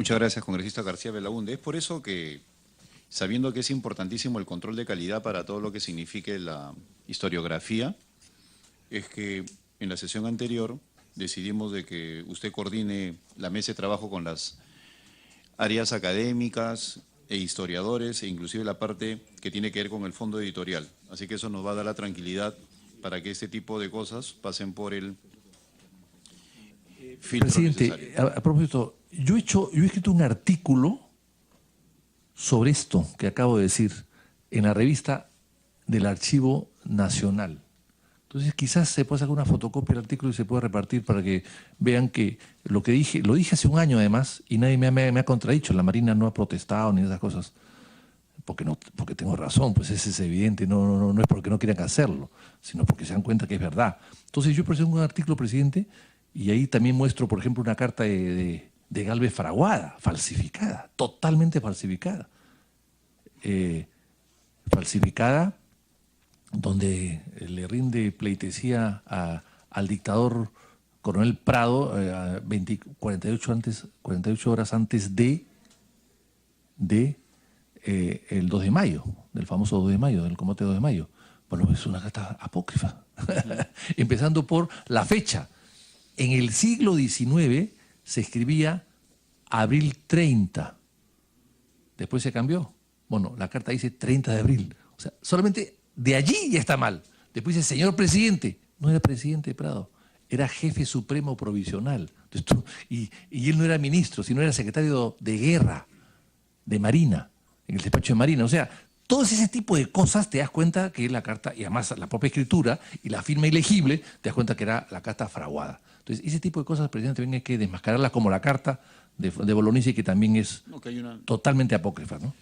Muchas gracias, congresista García Belaúnde. Es por eso que, sabiendo que es importantísimo el control de calidad para todo lo que signifique la historiografía, es que en la sesión anterior decidimos de que usted coordine la mesa de trabajo con las áreas académicas e historiadores, e inclusive la parte que tiene que ver con el fondo editorial. Así que eso nos va a dar la tranquilidad para que este tipo de cosas pasen por el filtro Presidente, necesario. a propósito, yo he escrito un artículo sobre esto que acabo de decir en la revista del Archivo Nacional. Entonces quizás se puede sacar una fotocopia del artículo y se puede repartir para que vean que lo dije hace un año además, y nadie me ha contradicho. La Marina no ha protestado ni esas cosas, porque tengo razón, pues ese es evidente, no es porque no quieran hacerlo, sino porque se dan cuenta que es verdad. Entonces yo presento un artículo, presidente, y ahí también muestro, por ejemplo, una carta de Gálvez fraguada, falsificada, totalmente falsificada. Falsificada, donde le rinde pleitesía al dictador Coronel Prado 48 horas antes de el 2 de mayo, del famoso 2 de mayo, del combate 2 de mayo. Bueno, es una carta apócrifa. Empezando por la fecha. En el siglo XIX se escribía abril 30. Después se cambió. Bueno, la carta dice 30 de abril. O sea, solamente de allí ya está mal. Después dice, señor presidente. No era presidente Prado, era jefe supremo provisional. Entonces, y él no era ministro, sino era secretario de guerra, de Marina, en el despacho de Marina. O sea, todo ese tipo de cosas te das cuenta que la carta, y además la propia escritura y la firma ilegible, te das cuenta que era la carta fraguada. Entonces, ese tipo de cosas, presidente, también hay que desmascararlas, como la carta de Bolognesi, que también es totalmente apócrifa, ¿no?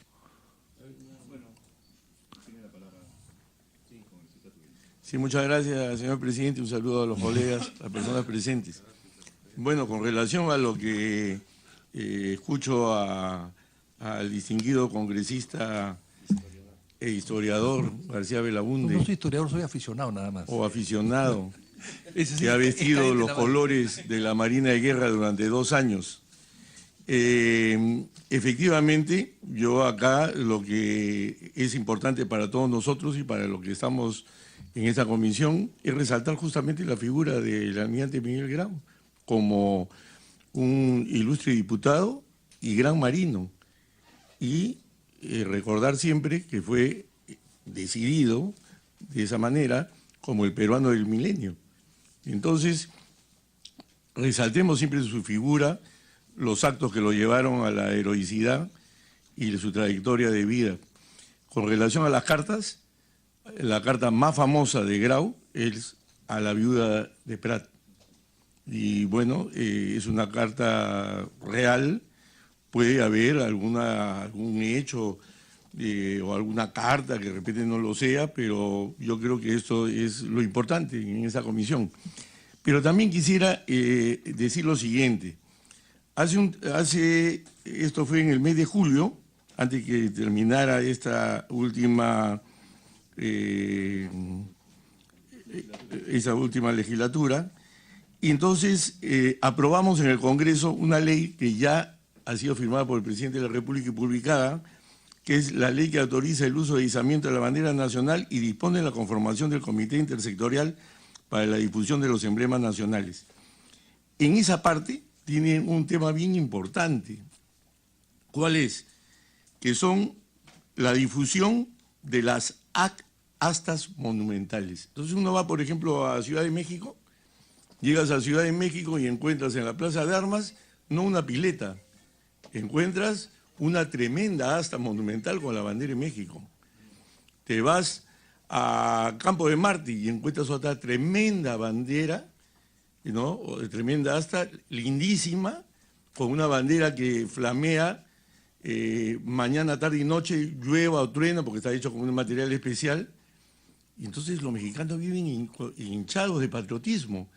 Sí, muchas gracias, señor presidente. Un saludo a los colegas, a las personas presentes. Bueno, con relación a lo que escucho al distinguido congresista e historiador García Belaúnde. No soy historiador, soy aficionado nada más. O aficionado, que ha vestido los colores de la Marina de Guerra durante 2 años. Efectivamente, yo acá lo que es importante para todos nosotros y para los que estamos en esta comisión es resaltar justamente la figura del almirante Miguel Grau como un ilustre diputado y gran marino, y recordar siempre que fue decidido de esa manera como el peruano del milenio. Entonces, resaltemos siempre su figura, los actos que lo llevaron a la heroicidad y su trayectoria de vida. Con relación a las cartas, la carta más famosa de Grau es a la viuda de Prat. Y bueno, es una carta real, puede haber algún hecho o alguna carta que de repente no lo sea, pero yo creo que esto es lo importante en esa comisión. Pero también quisiera decir lo siguiente. Esto fue en el mes de julio, antes que terminara esta última legislatura, y entonces aprobamos en el Congreso una ley que ya ha sido firmada por el presidente de la República y publicada, que es la ley que autoriza el uso de izamiento de la bandera nacional y dispone la conformación del Comité Intersectorial para la difusión de los emblemas nacionales. En esa parte tiene un tema bien importante. ¿Cuál es? Que son la difusión de las astas monumentales. Entonces uno va, por ejemplo, a Ciudad de México, llegas a Ciudad de México y encuentras en la Plaza de Armas no una pileta, encuentras una tremenda asta monumental con la bandera de México. Te vas a Campo de Marte y encuentras otra tremenda bandera, ¿no? Tremenda asta, lindísima, con una bandera que flamea mañana, tarde y noche, llueva o truena, porque está hecho con un material especial. Y entonces los mexicanos viven hinchados de patriotismo.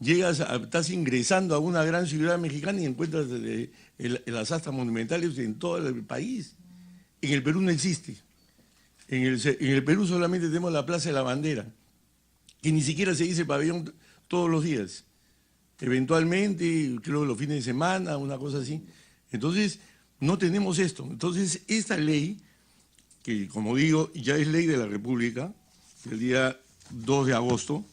Estás ingresando a una gran ciudad mexicana y encuentras las astas monumentales en todo el país. En el Perú no existe. En el Perú solamente tenemos la Plaza de la Bandera, que ni siquiera se dice pabellón todos los días. Eventualmente, creo que los fines de semana, una cosa así. Entonces, no tenemos esto. Entonces, esta ley, que como digo, ya es ley de la República, el día 2 de agosto,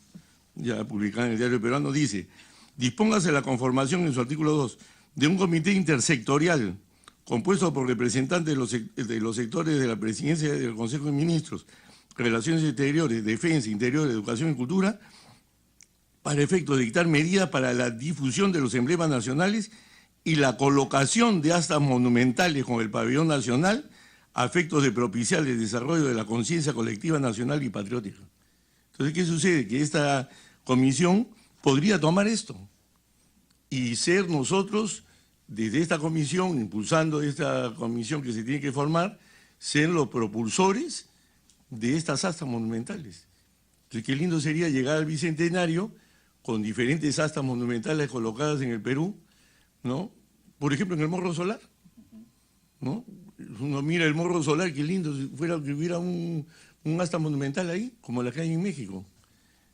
ya publicada en el Diario Peruano, dice: dispóngase la conformación en su artículo 2 de un comité intersectorial compuesto por representantes de los sectores de la Presidencia y del Consejo de Ministros, Relaciones Exteriores, Defensa, Interior, Educación y Cultura, para efecto de dictar medidas para la difusión de los emblemas nacionales y la colocación de astas monumentales con el pabellón nacional a efectos de propiciar el desarrollo de la conciencia colectiva nacional y patriótica. Entonces, ¿qué sucede? Que esta comisión podría tomar esto y ser nosotros, desde esta comisión, impulsando esta comisión que se tiene que formar, ser los propulsores de estas astas monumentales. Entonces, qué lindo sería llegar al Bicentenario con diferentes astas monumentales colocadas en el Perú, ¿no? Por ejemplo, en el Morro Solar, ¿no? Uno mira el Morro Solar, qué lindo si fuera que hubiera un asta monumental ahí, como la que hay en México.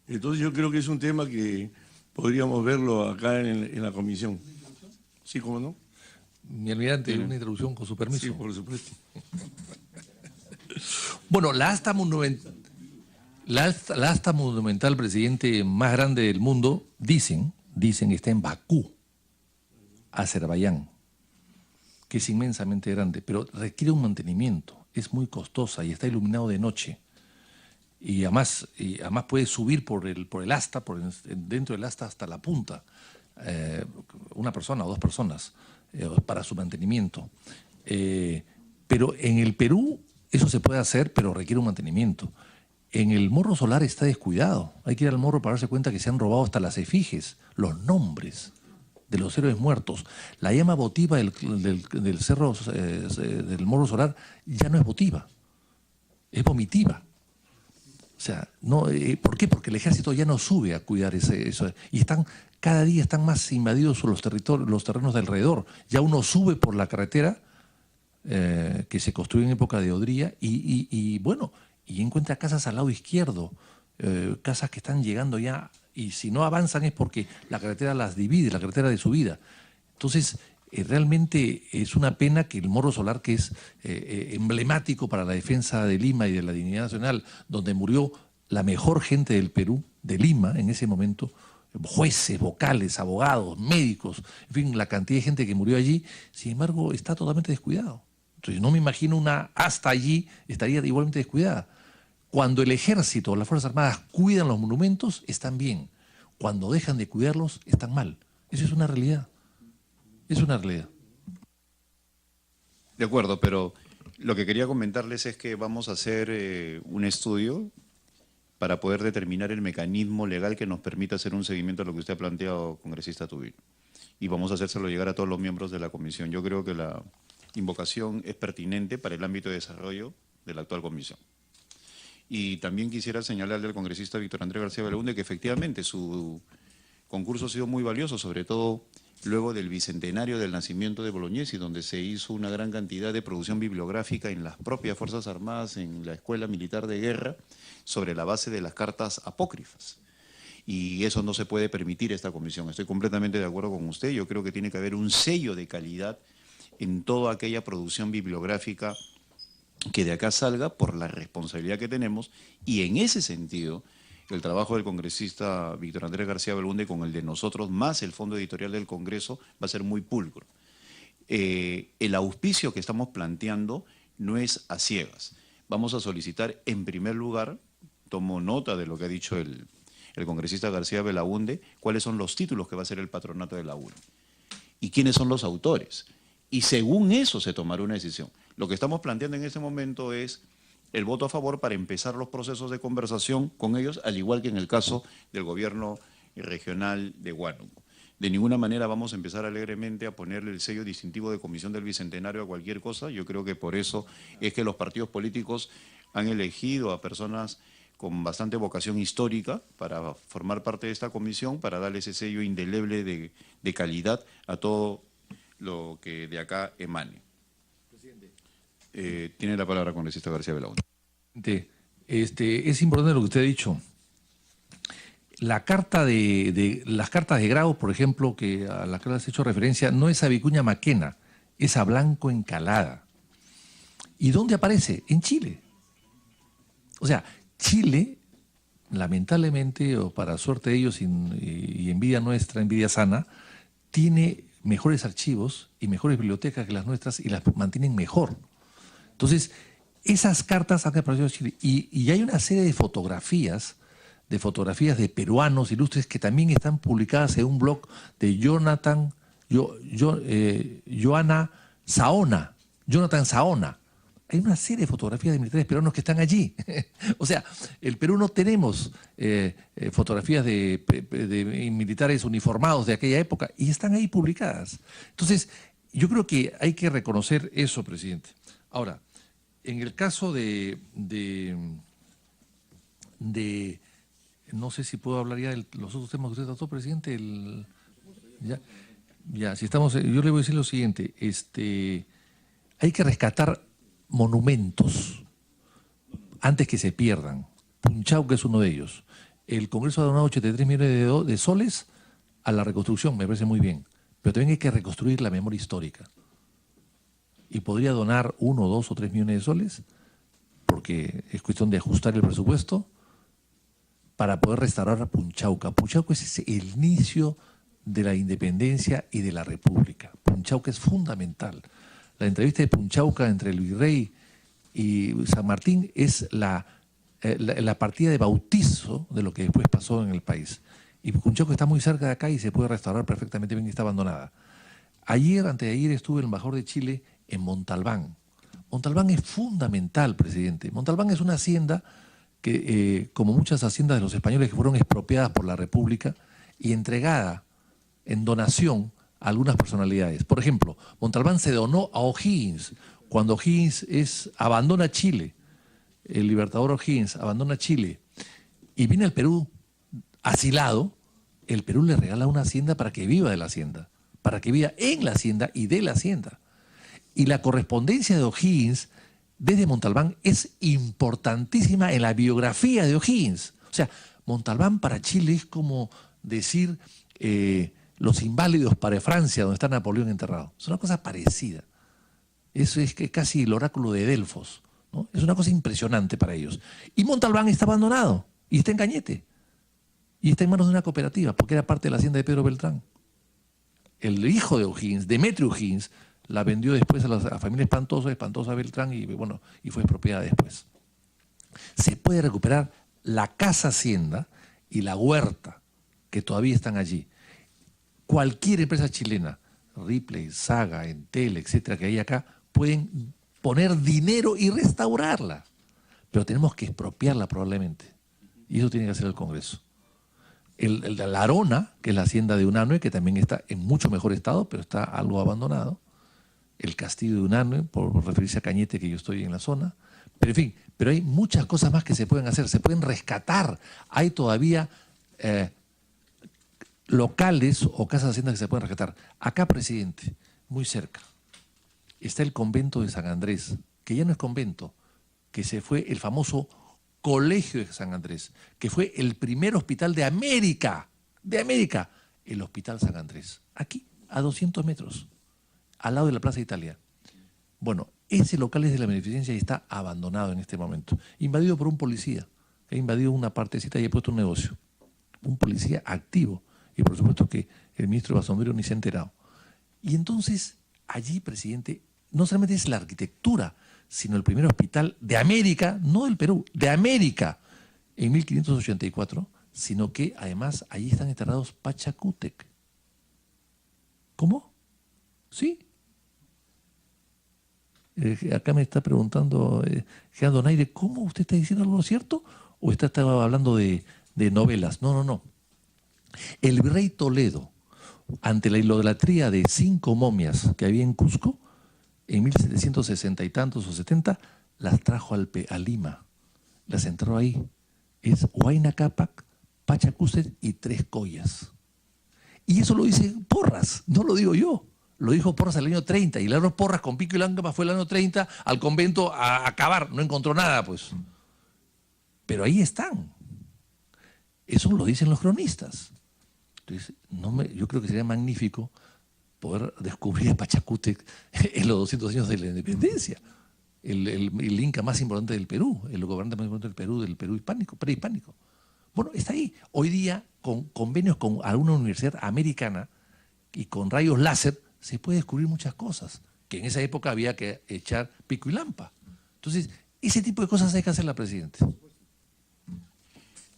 Entonces yo creo que es un tema que podríamos verlo acá en la comisión. ¿Sí, cómo no? Mi almirante, una introducción con su permiso. Sí, por supuesto. Bueno, la asta monumental, presidente, más grande del mundo, dicen está en Bakú, Azerbaiyán, que es inmensamente grande, pero requiere un mantenimiento, es muy costosa y está iluminado de noche. Y además puede subir por el asta, dentro del asta hasta la punta, una persona o dos personas para su mantenimiento. Pero en el Perú eso se puede hacer, pero requiere un mantenimiento. En el Morro Solar está descuidado. Hay que ir al Morro para darse cuenta que se han robado hasta las efigies, los nombres de los héroes muertos. La llama votiva del cerro del Morro Solar ya no es votiva, es vomitiva. O sea, no, ¿por qué? Porque el ejército ya no sube a cuidar eso. Y cada día están más invadidos los terrenos de alrededor. Ya uno sube por la carretera que se construyó en época de Odría y encuentra casas al lado izquierdo, casas que están llegando ya, y si no avanzan es porque la carretera las divide, la carretera de subida. Entonces, realmente es una pena que el Morro Solar, que es emblemático para la defensa de Lima y de la dignidad nacional, donde murió la mejor gente del Perú, de Lima en ese momento, jueces, vocales, abogados, médicos, en fin, la cantidad de gente que murió allí, sin embargo, está totalmente descuidado. Entonces, no me imagino una asta allí, estaría igualmente descuidada. Cuando el ejército o las Fuerzas Armadas cuidan los monumentos, están bien. Cuando dejan de cuidarlos, están mal. Eso es una realidad. Es una realidad. De acuerdo, pero lo que quería comentarles es que vamos a hacer un estudio para poder determinar el mecanismo legal que nos permita hacer un seguimiento a lo que usted ha planteado, congresista Tubino. Y vamos a hacérselo llegar a todos los miembros de la comisión. Yo creo que la invocación es pertinente para el ámbito de desarrollo de la actual comisión. Y también quisiera señalarle al congresista Víctor Andrés García Belaúnde que efectivamente su concurso ha sido muy valioso, sobre todo luego del bicentenario del nacimiento de Bolognesi, donde se hizo una gran cantidad de producción bibliográfica en las propias Fuerzas Armadas, en la Escuela Militar de Guerra, sobre la base de las cartas apócrifas. Y eso no se puede permitir esta comisión. Estoy completamente de acuerdo con usted. Yo creo que tiene que haber un sello de calidad en toda aquella producción bibliográfica que de acá salga por la responsabilidad que tenemos, y en ese sentido el trabajo del congresista Víctor Andrés García Belaúnde con el de nosotros, más el Fondo Editorial del Congreso, va a ser muy pulcro. El auspicio que estamos planteando no es a ciegas. Vamos a solicitar en primer lugar, tomo nota de lo que ha dicho el congresista García Belaúnde, cuáles son los títulos que va a ser el patronato de la UNE y quiénes son los autores. Y según eso se tomará una decisión. Lo que estamos planteando en este momento es el voto a favor para empezar los procesos de conversación con ellos, al igual que en el caso del gobierno regional de Huánuco. De ninguna manera vamos a empezar alegremente a ponerle el sello distintivo de Comisión del Bicentenario a cualquier cosa. Yo creo que por eso es que los partidos políticos han elegido a personas con bastante vocación histórica para formar parte de esta comisión, para darle ese sello indeleble de calidad a todo lo que de acá emane. Tiene la palabra congresista García Belaúnde. Es importante lo que usted ha dicho. La carta las cartas de grado, por ejemplo, a las que has hecho referencia, no es a Vicuña Maquena, esa Blanco Encalada. ¿Y dónde aparece? En Chile. O sea, Chile, lamentablemente, o para suerte de ellos y envidia nuestra, envidia sana, tiene mejores archivos y mejores bibliotecas que las nuestras y las mantienen mejor. Entonces, esas cartas han aparecido en Chile. Y hay una serie de fotografías de peruanos ilustres que también están publicadas en un blog de Jonathan Saona. Hay una serie de fotografías de militares peruanos que están allí. O sea, el Perú no tenemos fotografías de militares uniformados de aquella época y están ahí publicadas. Entonces, yo creo que hay que reconocer eso, presidente. Ahora, en el caso de no sé si puedo hablar ya de los otros temas que usted trató, presidente. Si estamos, yo le voy a decir lo siguiente. Hay que rescatar monumentos antes que se pierdan. Punchauca es uno de ellos. El Congreso ha donado 83 millones de soles a la reconstrucción, me parece muy bien. Pero también hay que reconstruir la memoria histórica. Y podría donar 1, 2 o 3 millones de soles, porque es cuestión de ajustar el presupuesto, para poder restaurar a Punchauca. Punchauca es el inicio de la independencia y de la república. Punchauca es fundamental. La entrevista de Punchauca entre el virrey y San Martín es la partida de bautizo de lo que después pasó en el país. Y Punchauca está muy cerca de acá y se puede restaurar perfectamente bien y está abandonada. Antes de ayer estuve el embajador de Chile en Montalbán. Montalbán es fundamental, presidente. Montalbán es una hacienda que, como muchas haciendas de los españoles que fueron expropiadas por la República y entregada en donación a algunas personalidades. Por ejemplo, Montalbán se donó a O'Higgins, cuando O'Higgins abandona Chile, el libertador O'Higgins abandona Chile y viene al Perú asilado, el Perú le regala una hacienda para que viva de la hacienda, para que viva en la hacienda y de la hacienda. Y la correspondencia de O'Higgins desde Montalbán es importantísima en la biografía de O'Higgins. O sea, Montalbán para Chile es como decir los inválidos para Francia, donde está Napoleón enterrado. Es una cosa parecida. Eso es casi el oráculo de Delfos, ¿no? Es una cosa impresionante para ellos. Y Montalbán está abandonado y está en Cañete. Y está en manos de una cooperativa, porque era parte de la hacienda de Pedro Beltrán. El hijo de O'Higgins, Demetrio O'Higgins, la vendió después a la familia Espantosa Beltrán, y fue expropiada después. Se puede recuperar la casa hacienda y la huerta, que todavía están allí. Cualquier empresa chilena, Ripley, Saga, Entel, etcétera, que hay acá, pueden poner dinero y restaurarla. Pero tenemos que expropiarla probablemente. Y eso tiene que hacer el Congreso. La Arona, que es la hacienda de Unanue, que también está en mucho mejor estado, pero está algo abandonado. El castillo de Unanue, por referirse a Cañete, que yo estoy en la zona. Pero en fin, pero hay muchas cosas más que se pueden hacer, se pueden rescatar. Hay todavía locales o casas de hacienda que se pueden rescatar. Acá, presidente, muy cerca, está el convento de San Andrés, que ya no es convento, que se fue el famoso Colegio de San Andrés, que fue el primer hospital de América, el Hospital San Andrés, aquí, a 200 metros, al lado de la Plaza Italia. Bueno, ese local es de la beneficencia y está abandonado en este momento, invadido por un policía, que ha invadido una partecita y ha puesto un negocio. Un policía activo, y por supuesto que el ministro Bassonvero ni se ha enterado. Y entonces, allí, presidente, no solamente es la arquitectura, sino el primer hospital de América, no del Perú, de América, en 1584, sino que además allí están enterrados Pachacútec. ¿Cómo? ¿Sí? Acá me está preguntando Jean Donaire, ¿cómo usted está diciendo algo cierto? ¿O usted estaba hablando de novelas? No. El virrey Toledo, ante la idolatría de 5 momias que había en Cusco, en 1760 y tantos o 70, las trajo a Lima, las enterró ahí. Es Huayna Cápac, Pachacútec y 3 collas. Y eso lo dice Porras, no lo digo yo. Lo dijo Porras el año 30, y Laro Porras con pico y lángama fue el año 30 al convento a acabar, no encontró nada, pues. Pero ahí están. Eso lo dicen los cronistas. Entonces, yo creo que sería magnífico poder descubrir a Pachacútec en los 200 años de la independencia. El inca más importante del Perú, el gobernante más importante del Perú hispánico, prehispánico. Bueno, está ahí. Hoy día, con convenios con alguna universidad americana y con rayos láser, se puede descubrir muchas cosas, que en esa época había que echar pico y lampa. Entonces, ese tipo de cosas hay que hacerla, presidente.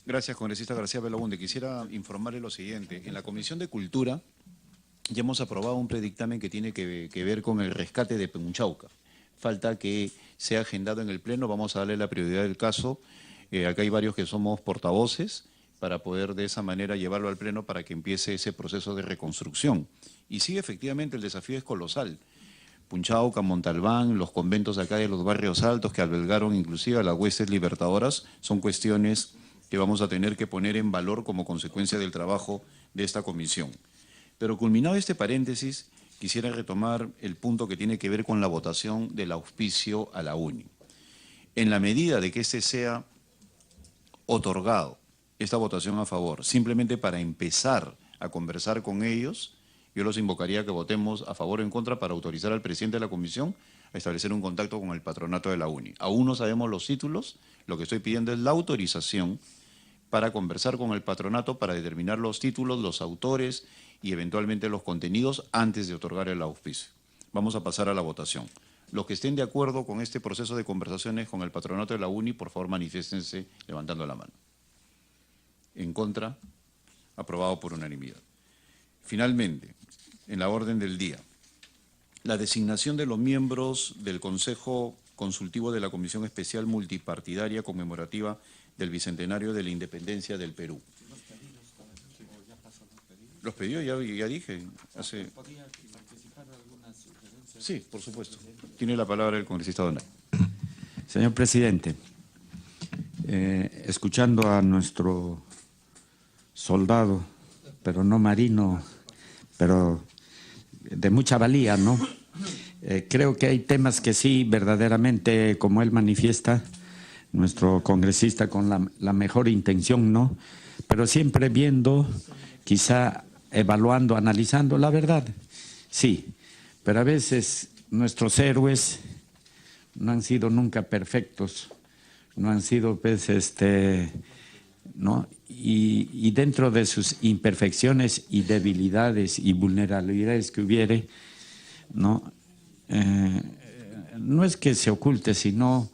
Gracias, congresista García Belaúnde. Quisiera informarle lo siguiente. En la Comisión de Cultura ya hemos aprobado un predictamen que tiene que ver con el rescate de Punchauca. Falta que sea agendado en el Pleno, vamos a darle la prioridad del caso. Acá hay varios que somos portavoces para poder de esa manera llevarlo al Pleno para que empiece ese proceso de reconstrucción. Y sí, efectivamente, el desafío es colosal. Punchauca, Montalbán, los conventos acá de los barrios altos que albergaron inclusive a las huestes libertadoras, son cuestiones que vamos a tener que poner en valor como consecuencia del trabajo de esta comisión. Pero culminado este paréntesis, quisiera retomar el punto que tiene que ver con la votación del auspicio a la UNI. En la medida de que este sea otorgado, esta votación a favor, simplemente para empezar a conversar con ellos, yo los invocaría a que votemos a favor o en contra para autorizar al presidente de la comisión a establecer un contacto con el patronato de la UNI. Aún no sabemos los títulos, lo que estoy pidiendo es la autorización para conversar con el patronato para determinar los títulos, los autores y eventualmente los contenidos antes de otorgar el auspicio. Vamos a pasar a la votación. Los que estén de acuerdo con este proceso de conversaciones con el patronato de la UNI, por favor manifiéstense levantando la mano. En contra, aprobado por unanimidad. Finalmente, en la orden del día, la designación de los miembros del Consejo Consultivo de la Comisión Especial Multipartidaria Conmemorativa del Bicentenario de la Independencia del Perú. Los pedidos ya dije. Sí, por supuesto. Tiene la palabra el congresista Donay. Señor presidente, escuchando a nuestro soldado, pero no marino, pero de mucha valía, ¿no? Creo que hay temas que sí, verdaderamente, como él manifiesta, nuestro congresista con la mejor intención, ¿no? Pero siempre viendo, quizá evaluando, analizando la verdad. Sí, pero a veces nuestros héroes no han sido nunca perfectos, no han sido, pues, ¿no? Y dentro de sus imperfecciones y debilidades y vulnerabilidades que hubiere, ¿no? No es que se oculte, sino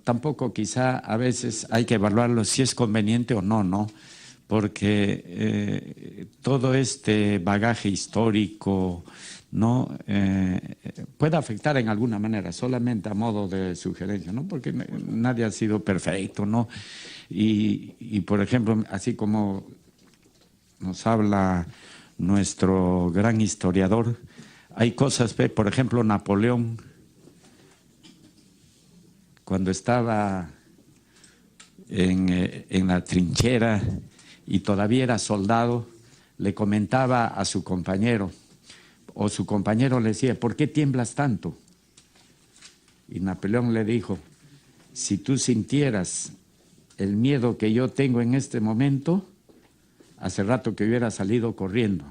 tampoco quizá a veces hay que evaluarlo si es conveniente o no, ¿no? Porque todo este bagaje histórico, ¿no? Puede afectar en alguna manera, solamente a modo de sugerencia, ¿no? Porque nadie ha sido perfecto, ¿no? Y por ejemplo, así como nos habla nuestro gran historiador, hay cosas, por ejemplo, Napoleón, cuando estaba en la trinchera y todavía era soldado, le comentaba a su compañero, o su compañero le decía, ¿por qué tiemblas tanto? Y Napoleón le dijo, si tú sintieras el miedo que yo tengo en este momento, hace rato que hubiera salido corriendo,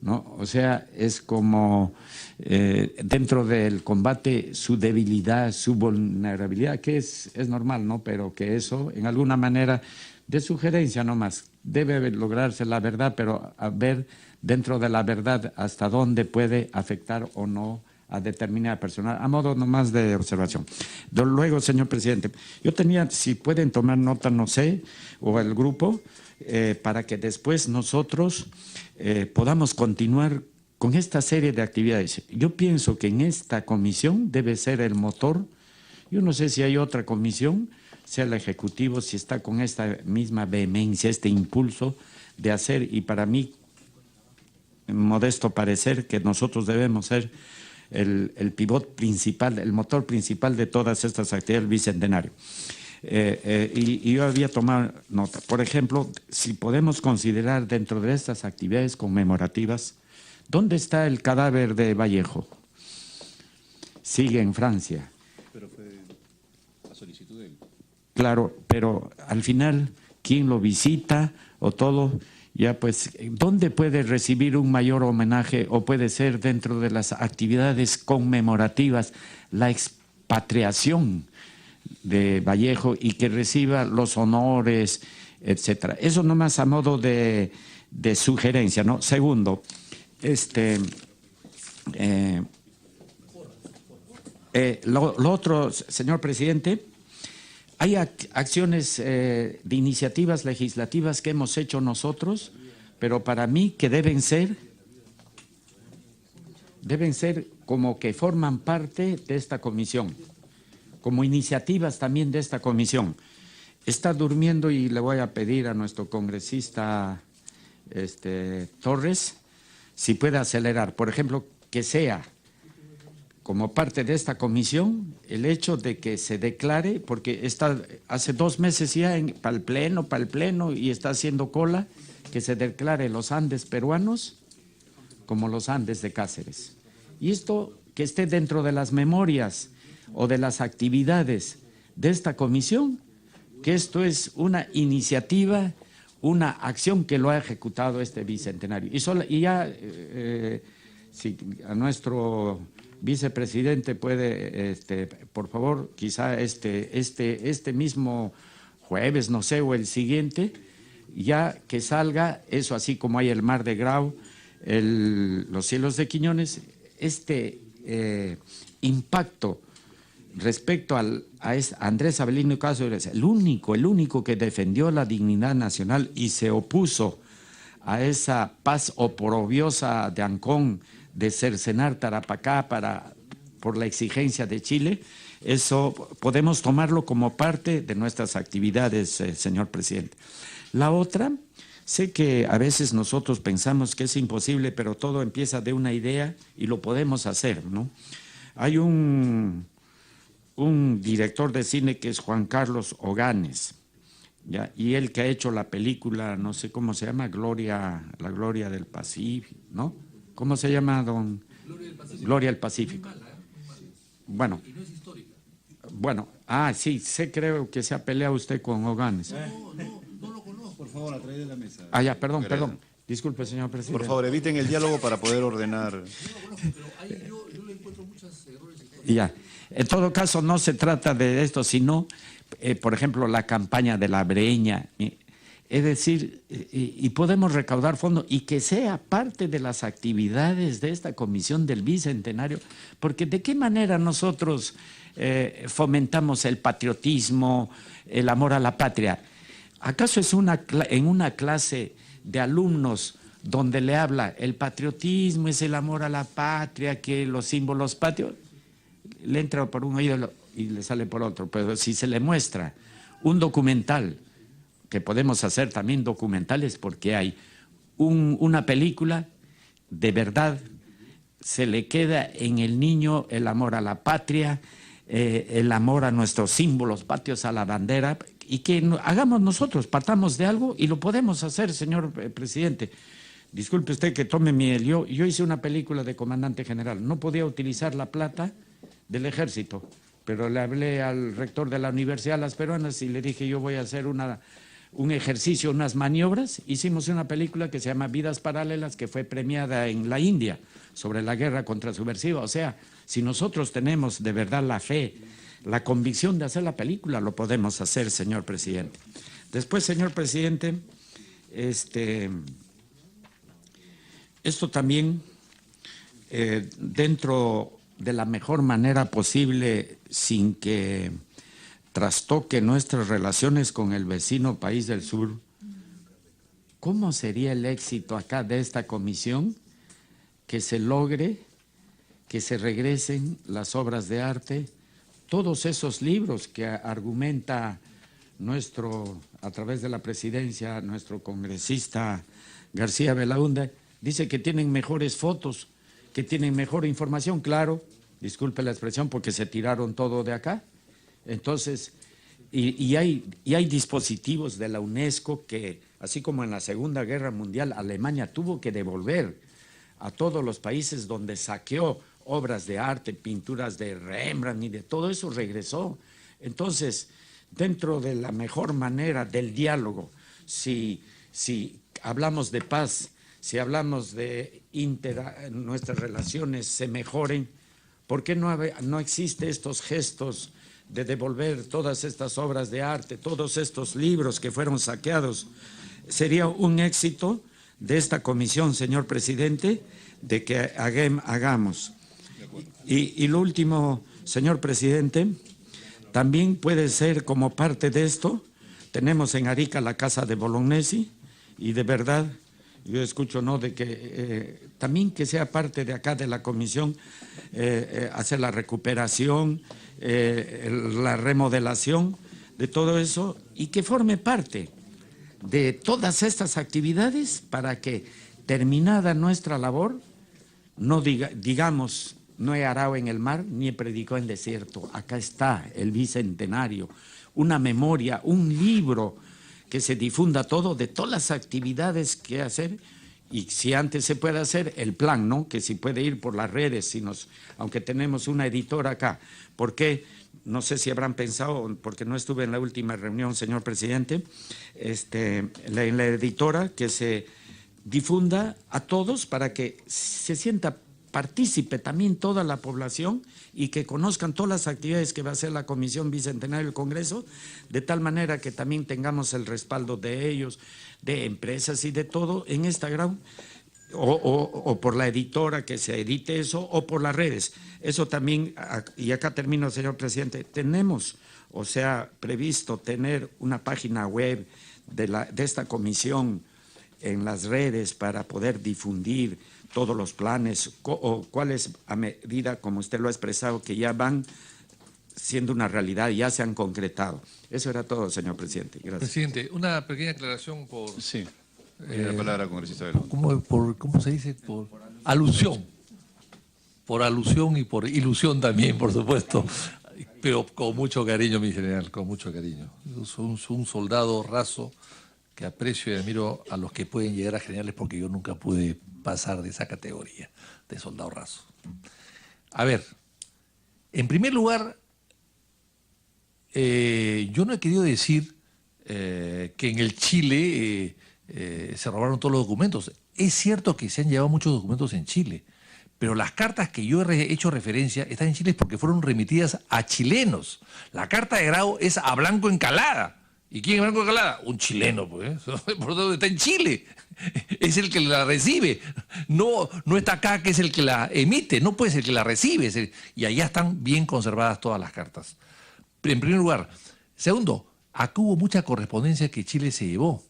¿no? O sea, es como dentro del combate su debilidad, su vulnerabilidad, que es normal, ¿no? Pero que eso, en alguna manera, de sugerencia nomás, debe lograrse la verdad, pero a ver dentro de la verdad hasta dónde puede afectar o no a determinada persona, a modo nomás de observación. Luego, señor presidente, yo tenía, si pueden tomar nota, no sé, o el grupo, para que después nosotros podamos continuar con esta serie de actividades. Yo pienso que en esta comisión debe ser el motor. Yo no sé si hay otra comisión, sea el Ejecutivo, si está con esta misma vehemencia, este impulso de hacer, y para mí, en modesto parecer, que nosotros debemos ser el pivot principal, el motor principal de todas estas actividades del Bicentenario. Y yo había tomado nota. Por ejemplo, si podemos considerar dentro de estas actividades conmemorativas, ¿dónde está el cadáver de Vallejo? Sigue en Francia. Pero fue a solicitud de él. Claro, pero al final, ¿quién lo visita o todo? Ya, pues, ¿dónde puede recibir un mayor homenaje o puede ser dentro de las actividades conmemorativas la expatriación de Vallejo y que reciba los honores, etcétera? Eso nomás a modo de sugerencia, ¿no? Segundo, lo otro, señor presidente, hay acciones de iniciativas legislativas que hemos hecho nosotros, pero para mí que deben ser como que forman parte de esta comisión, como iniciativas también de esta comisión. Está durmiendo y le voy a pedir a nuestro congresista Torres si puede acelerar. Por ejemplo, que sea como parte de esta comisión el hecho de que se declare, porque está hace 2 meses ya para el pleno y está haciendo cola, que se declare los Andes peruanos como los Andes de Cáceres. Y esto que esté dentro de las memorias o de las actividades de esta comisión, que esto es una iniciativa, una acción que lo ha ejecutado este bicentenario. Y ya, si a nuestro vicepresidente puede, por favor, quizá este mismo jueves, no sé, o el siguiente, ya que salga eso, así como hay el Mar de Grau, los cielos de Quiñones, impacto respecto a Andrés Avelino Cáceres, el único que defendió la dignidad nacional y se opuso a esa paz oprobiosa de Ancón, de cercenar Tarapacá por la exigencia de Chile. Eso podemos tomarlo como parte de nuestras actividades, señor presidente. La otra, sé que a veces nosotros pensamos que es imposible, pero todo empieza de una idea y lo podemos hacer, ¿no? Hay un director de cine que es Juan Carlos Oganes, ¿ya? Y él que ha hecho la película, no sé cómo se llama, La Gloria del Pacífico, ¿no? ¿Cómo se llama, don? Gloria del Pacífico. Bueno. Y no es histórica. Bueno, sí, creo que se ha peleado usted con Oganes. No lo conozco. Por favor, a través de la mesa. Ya, perdón. Disculpe, señor presidente. Por favor, eviten el diálogo para poder ordenar. Yo no lo conozco, pero ahí yo le encuentro muchos errores históricos. Ya. En todo caso, no se trata de esto, sino, por ejemplo, la campaña de la Breña. Es decir, y podemos recaudar fondos y que sea parte de las actividades de esta comisión del Bicentenario, porque ¿de qué manera nosotros fomentamos el patriotismo, el amor a la patria? ¿Acaso es en una clase de alumnos donde le habla el patriotismo es el amor a la patria, que los símbolos patrios, le entra por un oído y le sale por otro? Pero si se le muestra un documental, que podemos hacer también documentales porque hay una película, de verdad se le queda en el niño el amor a la patria, el amor a nuestros símbolos patrios, a la bandera, y que hagamos nosotros, partamos de algo y lo podemos hacer, señor presidente. Disculpe usted que tome yo hice una película de comandante general, no podía utilizar la plata del ejército, pero le hablé al rector de la Universidad de las Peruanas y le dije yo voy a hacer un ejercicio, unas maniobras. Hicimos una película que se llama Vidas Paralelas, que fue premiada en la India, sobre la guerra contra subversiva. O sea, si nosotros tenemos de verdad la fe, la convicción de hacer la película, lo podemos hacer, señor presidente. Después, señor presidente, esto también, dentro de la mejor manera posible, sin que trastoque nuestras relaciones con el vecino país del sur, ¿cómo sería el éxito acá de esta comisión que se logre que se regresen las obras de arte, todos esos libros que argumenta a través de la presidencia, nuestro congresista García Belaúnde, dice que tienen mejores fotos, que tienen mejor información? Claro, disculpe la expresión, porque se tiraron todo de acá. Entonces, y hay dispositivos de la UNESCO que, así como en la Segunda Guerra Mundial, Alemania tuvo que devolver a todos los países donde saqueó obras de arte, pinturas de Rembrandt y de todo eso, regresó. Entonces, dentro de la mejor manera del diálogo, si hablamos de paz, si hablamos de nuestras relaciones se mejoren, ¿por qué no existe estos gestos de devolver todas estas obras de arte, todos estos libros que fueron saqueados? Sería un éxito de esta comisión, señor presidente, de que hagamos. Y lo último, señor presidente, también puede ser como parte de esto. Tenemos en Arica la casa de Bolognesi y de verdad yo escucho, ¿no?, de que también que sea parte de acá de la comisión, hacer la recuperación, la remodelación de todo eso y que forme parte de todas estas actividades para que, terminada nuestra labor, no digamos, no he arado en el mar ni he predicado en desierto. Acá está el bicentenario, una memoria, un libro que se difunda todo de todas las actividades que hacer, y si antes se puede hacer el plan, ¿no?, que si puede ir por las redes, aunque tenemos una editora acá, porque no sé si habrán pensado, porque no estuve en la última reunión, señor presidente, en la editora que se difunda a todos para que se sienta partícipe también toda la población y que conozcan todas las actividades que va a hacer la Comisión Bicentenario del Congreso, de tal manera que también tengamos el respaldo de ellos, de empresas y de todo en Instagram, o por la editora que se edite eso, o por las redes. Eso también, y acá termino, señor presidente, tenemos, o sea, previsto tener una página web de esta comisión en las redes para poder difundir todos los planes, o cuáles, a medida, como usted lo ha expresado, que ya van siendo una realidad y ya se han concretado. Eso era todo, señor presidente. Gracias. Presidente, una pequeña aclaración por... Sí. La palabra, congresista Veloz. ¿Cómo se dice? Por alusión. Por alusión y por ilusión también, por supuesto. Pero con mucho cariño, mi general, con mucho cariño. Soy un soldado raso que aprecio y admiro a los que pueden llegar a generales, porque yo nunca pude pasar de esa categoría de soldado raso. A ver, en primer lugar, yo no he querido decir que en el Chile se robaron todos los documentos. Es cierto que se han llevado muchos documentos en Chile, pero las cartas que yo he hecho referencia están en Chile porque fueron remitidas a chilenos. La carta de Grau es a Blanco Encalada. ¿Y quién es Blanco Encalada? Un chileno, pues. Por lo tanto, está en Chile. Es el que la recibe. No está acá, que es el que la emite. No puede ser el que la recibe. Y allá están bien conservadas todas las cartas. En primer lugar. Segundo, acá hubo mucha correspondencia que Chile se llevó.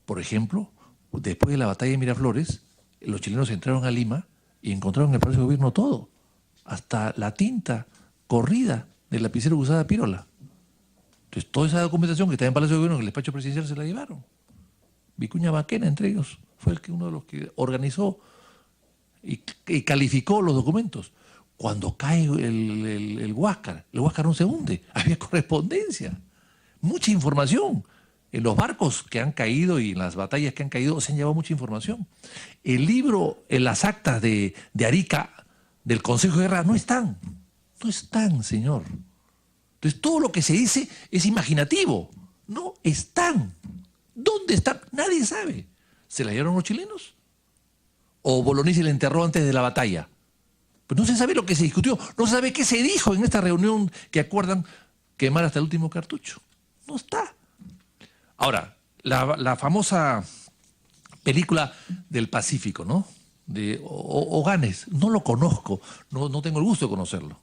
Por ejemplo, después de la batalla de Miraflores, los chilenos entraron a Lima y encontraron en el Palacio de Gobierno todo. Hasta la tinta corrida del lapicero que usaba Pirola. Entonces, toda esa documentación que está en el Palacio de Gobierno, en el despacho presidencial, se la llevaron. Vicuña Maquena, entre ellos, fue uno de los que organizó y calificó los documentos. Cuando cae el Huáscar no se hunde, había correspondencia, mucha información. En los barcos que han caído y en las batallas que han caído se han llevado mucha información. El libro, en las actas de Arica, del Consejo de Guerra, no están, señor. Entonces, todo lo que se dice es imaginativo. No están. ¿Dónde están? Nadie sabe. ¿Se la llevaron los chilenos? ¿O Bolognesi la enterró antes de la batalla? Pues no se sabe lo que se discutió. No se sabe qué se dijo en esta reunión que acuerdan quemar hasta el último cartucho. No está. Ahora, la famosa película del Pacífico, ¿no? De Oganes. No lo conozco. No tengo el gusto de conocerlo.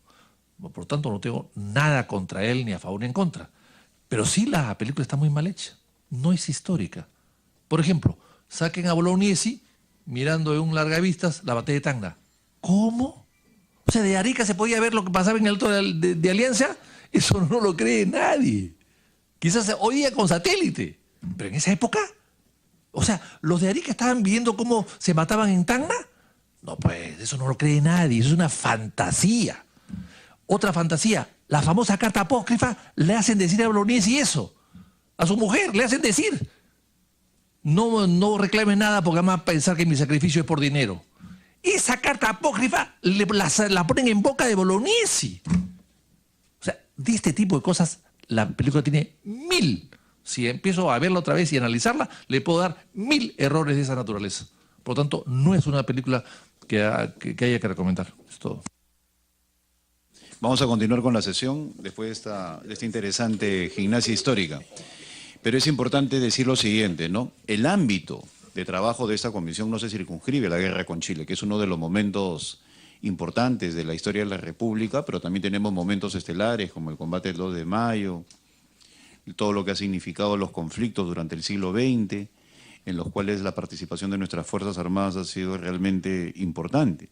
Por tanto, no tengo nada contra él, ni a favor ni en contra. Pero sí, la película está muy mal hecha. No es histórica. Por ejemplo, saquen a Bolognesi mirando de un largavistas la batalla de Tacna. ¿Cómo? O sea, de Arica se podía ver lo que pasaba en el Alto de Alianza. Eso no lo cree nadie. Quizás hoy día con satélite. Pero en esa época, o sea, los de Arica estaban viendo cómo se mataban en Tacna. No, pues, eso no lo cree nadie. Eso es una fantasía. Otra fantasía, la famosa carta apócrifa, le hacen decir a Bolognesi eso. A su mujer, le hacen decir. No reclame nada porque van a pensar que mi sacrificio es por dinero. Esa carta apócrifa la ponen en boca de Bolognesi. O sea, de este tipo de cosas, la película tiene 1000. O Si empiezo a verla otra vez y analizarla, le puedo dar 1000 errores de esa naturaleza. Por lo tanto, no es una película que haya que recomendar. Es todo. Vamos a continuar con la sesión después de esta interesante gimnasia histórica. Pero es importante decir lo siguiente, ¿no? El ámbito de trabajo de esta comisión no se circunscribe a la guerra con Chile, que es uno de los momentos importantes de la historia de la República, pero también tenemos momentos estelares como el combate del 2 de mayo, todo lo que ha significado los conflictos durante el siglo XX, en los cuales la participación de nuestras Fuerzas Armadas ha sido realmente importante.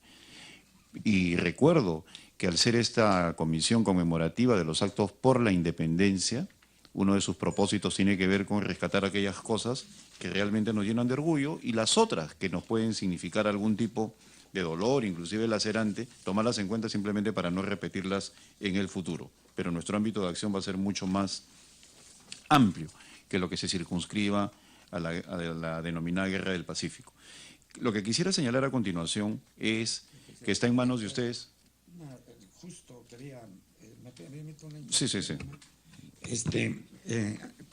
Y recuerdo que al ser esta comisión conmemorativa de los actos por la independencia, uno de sus propósitos tiene que ver con rescatar aquellas cosas que realmente nos llenan de orgullo y las otras que nos pueden significar algún tipo de dolor, inclusive lacerante, tomarlas en cuenta simplemente para no repetirlas en el futuro. Pero nuestro ámbito de acción va a ser mucho más amplio que lo que se circunscriba a la denominada Guerra del Pacífico. Lo que quisiera señalar a continuación es que está en manos de ustedes. Justo quería... ¿me permite una Sí.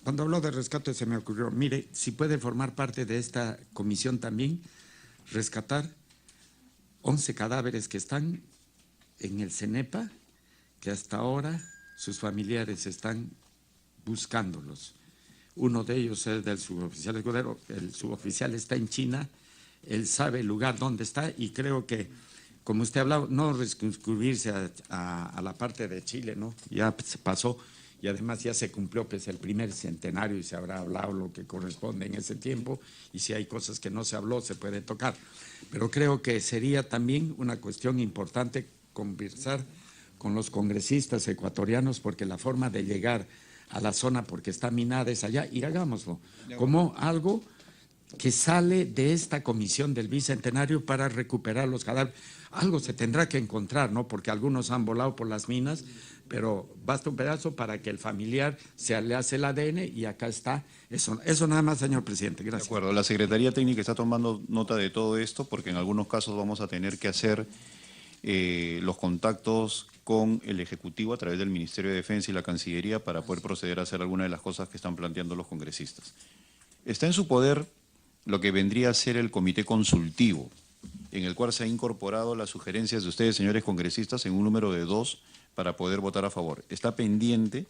Cuando habló de rescate se me ocurrió, mire, si puede formar parte de esta comisión también, rescatar 11 cadáveres que están en el CENEPA, que hasta ahora sus familiares están buscándolos. Uno de ellos es del suboficial Escudero, el suboficial está en China, él sabe el lugar donde está y creo que, como usted ha hablado, no circunscribirse a la parte de Chile, ¿no? Ya se pasó y además ya se cumplió pues, el primer centenario y se habrá hablado lo que corresponde en ese tiempo y si hay cosas que no se habló se puede tocar. Pero creo que sería también una cuestión importante conversar con los congresistas ecuatorianos porque la forma de llegar a la zona porque está minada es allá y hagámoslo como algo que sale de esta comisión del Bicentenario para recuperar los cadáveres. Algo se tendrá que encontrar, ¿no? Porque algunos han volado por las minas, pero basta un pedazo para que el familiar se le hace el ADN y acá está. Eso nada más, señor presidente. Gracias. De acuerdo, la Secretaría Técnica está tomando nota de todo esto porque en algunos casos vamos a tener que hacer los contactos con el Ejecutivo a través del Ministerio de Defensa y la Cancillería para poder proceder a hacer algunas de las cosas que están planteando los congresistas. Está en su poder lo que vendría a ser el comité consultivo, en el cual se ha incorporado las sugerencias de ustedes, señores congresistas, en un número de 2 para poder votar a favor. Está pendiente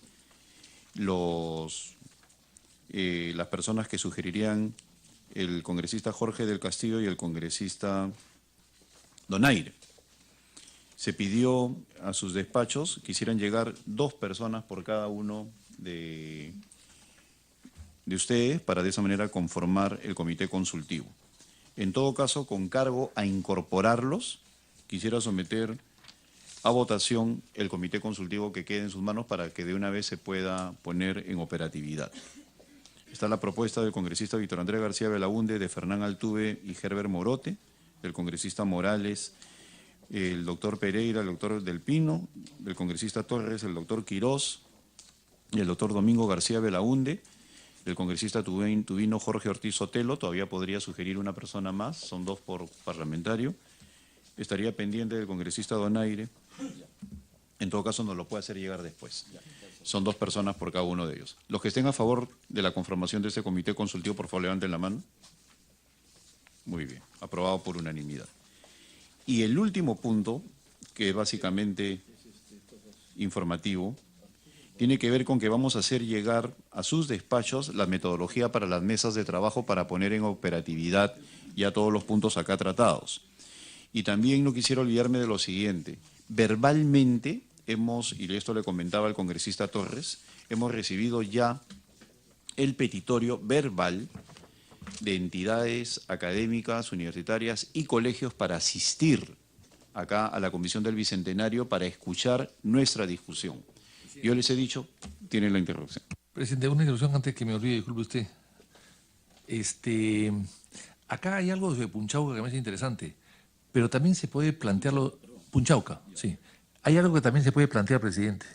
las personas que sugerirían el congresista Jorge del Castillo y el congresista Donaire. Se pidió a sus despachos que hicieran llegar 2 personas por cada uno de ustedes para de esa manera conformar el comité consultivo. En todo caso, con cargo a incorporarlos, quisiera someter a votación el comité consultivo que quede en sus manos para que de una vez se pueda poner en operatividad. Está la propuesta del congresista Víctor Andrés García Belaúnde, de Fernán Altuve y Herbert Morote, del congresista Morales, el doctor Pereira, el doctor Del Pino, del congresista Torres, el doctor Quirós y el doctor Domingo García Belaúnde, del congresista tubino Jorge Ortiz Sotelo. Todavía podría sugerir una persona más, son 2 por parlamentario. Estaría pendiente del congresista Donaire. En todo caso nos lo puede hacer llegar después. Son 2 personas por cada uno de ellos. Los que estén a favor de la conformación de este comité consultivo, por favor levanten la mano. Muy bien, aprobado por unanimidad. Y el último punto, que es básicamente informativo, tiene que ver con que vamos a hacer llegar a sus despachos la metodología para las mesas de trabajo para poner en operatividad ya todos los puntos acá tratados. Y también no quisiera olvidarme de lo siguiente. Verbalmente y esto le comentaba al congresista Torres, hemos recibido ya el petitorio verbal de entidades académicas, universitarias y colegios para asistir acá a la Comisión del Bicentenario para escuchar nuestra discusión. Yo les he dicho, tienen la interrupción. Presidente, una interrupción antes que me olvide, disculpe usted. Acá hay algo de Punchauca que me parece interesante, pero también se puede plantearlo, Punchauca, sí. Hay algo que también se puede plantear, presidente.